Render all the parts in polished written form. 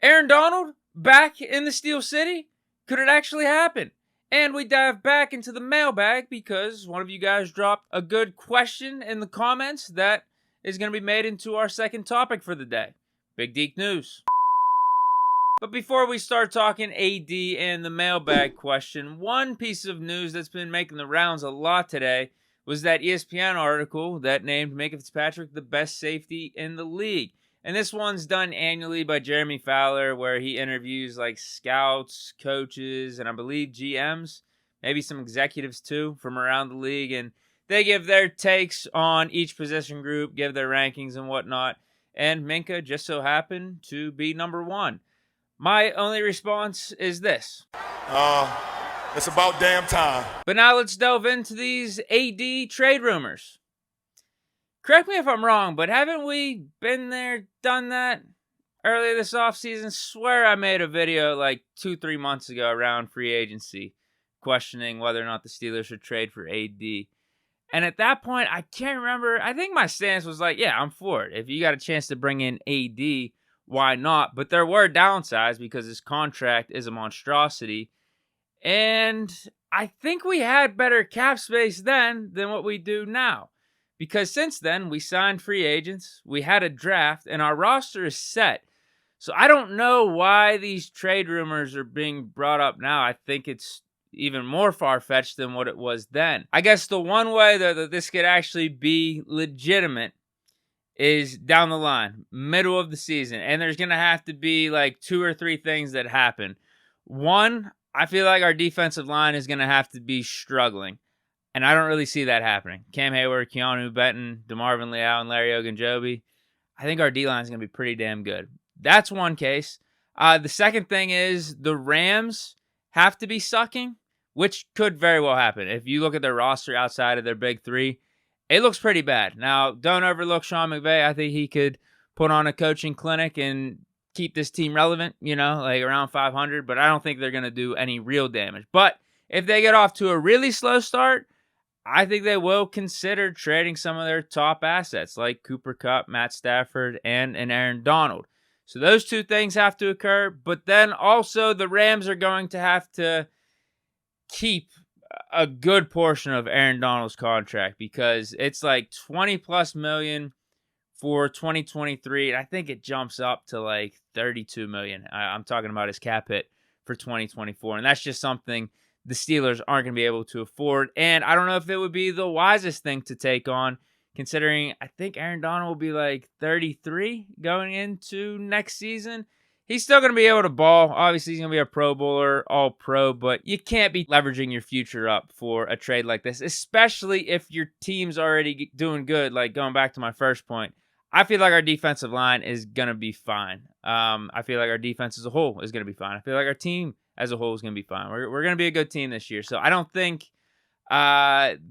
Aaron Donald back in the Steel City? Could it actually happen? And we dive back into the mailbag because one of you guys dropped a good question in the comments that is going to be made into our second topic for the day. Big Deke news. But before we start talking AD and the mailbag question, one piece of news that's been making the rounds a lot today was that ESPN article that named Minkah Fitzpatrick the best safety in the league. And this one's done annually by Jeremy Fowler, where he interviews like scouts, coaches, and I believe GMs, maybe some executives too from around the league. And they give their takes on each position group, give their rankings and whatnot. And Minkah just so happened to be number one. My only response is this. It's about damn time. But now let's delve into these AD trade rumors. Correct me if I'm wrong, but haven't we been there, done that earlier this offseason? Swear I made a video like 2-3 months ago around free agency questioning whether or not the Steelers should trade for AD. And at that point, I can't remember. I think my stance was like, yeah, I'm for it. If you got a chance to bring in AD, why not? But there were downsides because his contract is a monstrosity. And I think we had better cap space then than what we do now. Because since then, we signed free agents, we had a draft, and our roster is set. So I don't know why these trade rumors are being brought up now. I think it's even more far-fetched than what it was then. I guess the one way that this could actually be legitimate is down the line, middle of the season. And there's going to have to be like 2 or 3 things that happen. One, I feel like our defensive line is going to have to be struggling. And I don't really see that happening. Cam Hayward, Keanu Benton, DeMarvin Leal, and Larry Ogunjobi. I think our D-line is going to be pretty damn good. That's one case. The second thing is the Rams have to be sucking, which could very well happen. If you look at their roster outside of their big three, it looks pretty bad. Now, don't overlook Sean McVay. I think he could put on a coaching clinic and keep this team relevant, like around 500, but I don't think they're going to do any real damage. But if they get off to a really slow start, I think they will consider trading some of their top assets like Cooper Kupp, Matt Stafford, and Aaron Donald. So those 2 things have to occur, but then also the Rams are going to have to keep a good portion of Aaron Donald's contract because it's like 20 plus million for 2023, and I think it jumps up to like 32 million. I'm talking about his cap hit for 2024, and that's just something the Steelers aren't going to be able to afford. And I don't know if it would be the wisest thing to take on, considering I think Aaron Donald will be like 33 going into next season. He's still going to be able to ball. Obviously, he's going to be a Pro Bowler, All-Pro, but you can't be leveraging your future up for a trade like this, especially if your team's already doing good. Like going back to my first point, I feel like our defensive line is going to be fine. I feel like our defense as a whole is going to be fine. I feel like our team as a whole is going to be fine. We're going to be a good team this year. So I don't think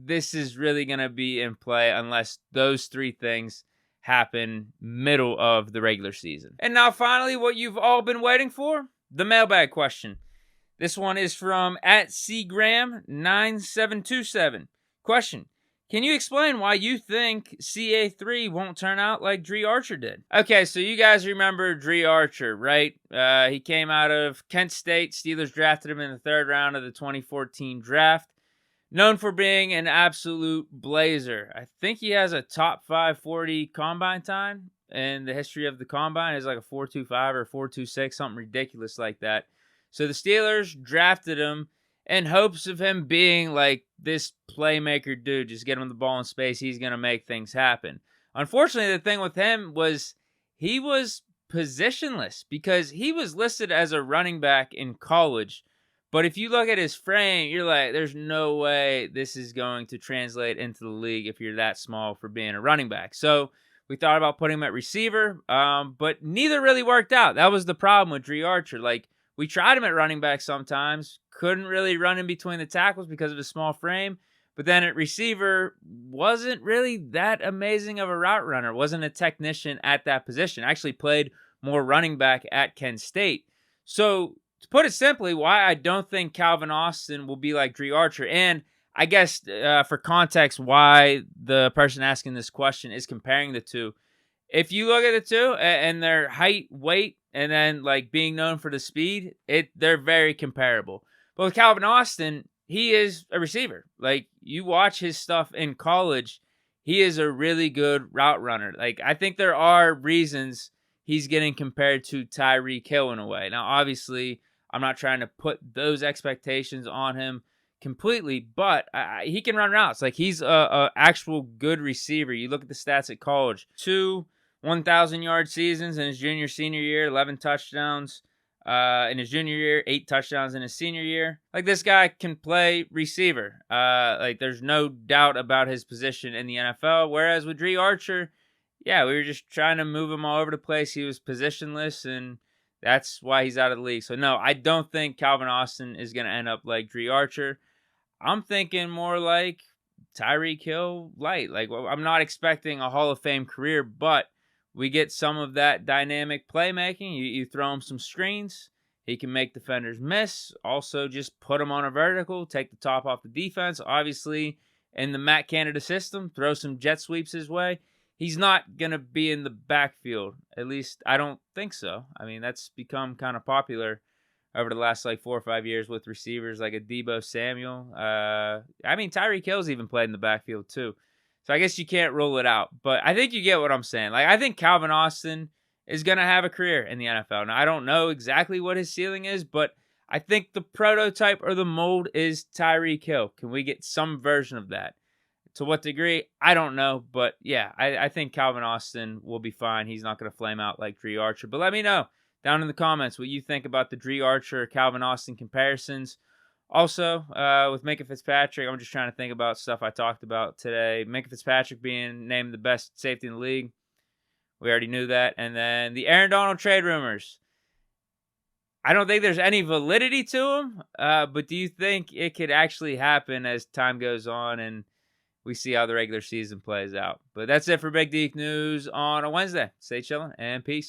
this is really going to be in play unless those 3 things happen middle of the regular season. And now finally, what you've all been waiting for, the mailbag question. This one is from @cgram9727. Question. Can you explain why you think CA3 won't turn out like Dre Archer did? Okay, so you guys remember Dre Archer, right? He came out of Kent State. Steelers drafted him in the 3rd round of the 2014 draft. Known for being an absolute blazer. I think he has a top 540 combine time in the history of the combine. It's like a 4.25 or 4.26, something ridiculous like that. So the Steelers drafted him in hopes of him being like this playmaker dude. Just get him the ball in space. He's going to make things happen. Unfortunately, the thing with him was he was positionless because he was listed as a running back in college. But if you look at his frame, you're like, there's no way this is going to translate into the league if you're that small for being a running back. So we thought about putting him at receiver, but neither really worked out. That was the problem with Dre Archer. Like, we tried him at running back sometimes, couldn't really run in between the tackles because of his small frame. But then at receiver, wasn't really that amazing of a route runner, wasn't a technician at that position. Actually played more running back at Kent State. So to put it simply, why I don't think Calvin Austin will be like Dre Archer, and I guess for context, why the person asking this question is comparing the two, if you look at the two and their height, weight, and then like being known for the speed, they're very comparable. But with Calvin Austin, he is a receiver. Like, you watch his stuff in college, he is a really good route runner. Like, I think there are reasons he's getting compared to Tyreek Hill in a way. Now, obviously, I'm not trying to put those expectations on him completely, but he can run routes. Like, he's a actual good receiver. You look at the stats at college: 2 1,000-yard seasons in his junior senior year, 11 touchdowns in his junior year, 8 touchdowns in his senior year. Like, this guy can play receiver. Like, there's no doubt about his position in the NFL. Whereas with Dre Archer, yeah, we were just trying to move him all over the place. He was positionless, and that's why he's out of the league. So, no, I don't think Calvin Austin is going to end up like Dre Archer. I'm thinking more like Tyreek Hill light. Like, I'm not expecting a Hall of Fame career, but we get some of that dynamic playmaking. You throw him some screens, he can make defenders miss. Also, just put him on a vertical, take the top off the defense. Obviously, in the Matt Canada system, throw some jet sweeps his way. He's not going to be in the backfield. At least, I don't think so. I mean, that's become kind of popular over the last like 4 or 5 years with receivers like a Deebo Samuel. I mean, Tyreek Hill's even played in the backfield too. So I guess you can't rule it out. But I think you get what I'm saying. Like, I think Calvin Austin is going to have a career in the NFL. Now, I don't know exactly what his ceiling is, but I think the prototype or the mold is Tyreek Hill. Can we get some version of that? To what degree, I don't know. But yeah, I think Calvin Austin will be fine. He's not going to flame out like Dre Archer. But let me know down in the comments what you think about the Dre Archer, Calvin Austin comparisons. Also, with Minkah Fitzpatrick, I'm just trying to think about stuff I talked about today. Minkah Fitzpatrick being named the best safety in the league. We already knew that. And then the Aaron Donald trade rumors. I don't think there's any validity to them, but do you think it could actually happen as time goes on and we see how the regular season plays out? But that's it for Big Deke News on a Wednesday. Stay chilling and peace.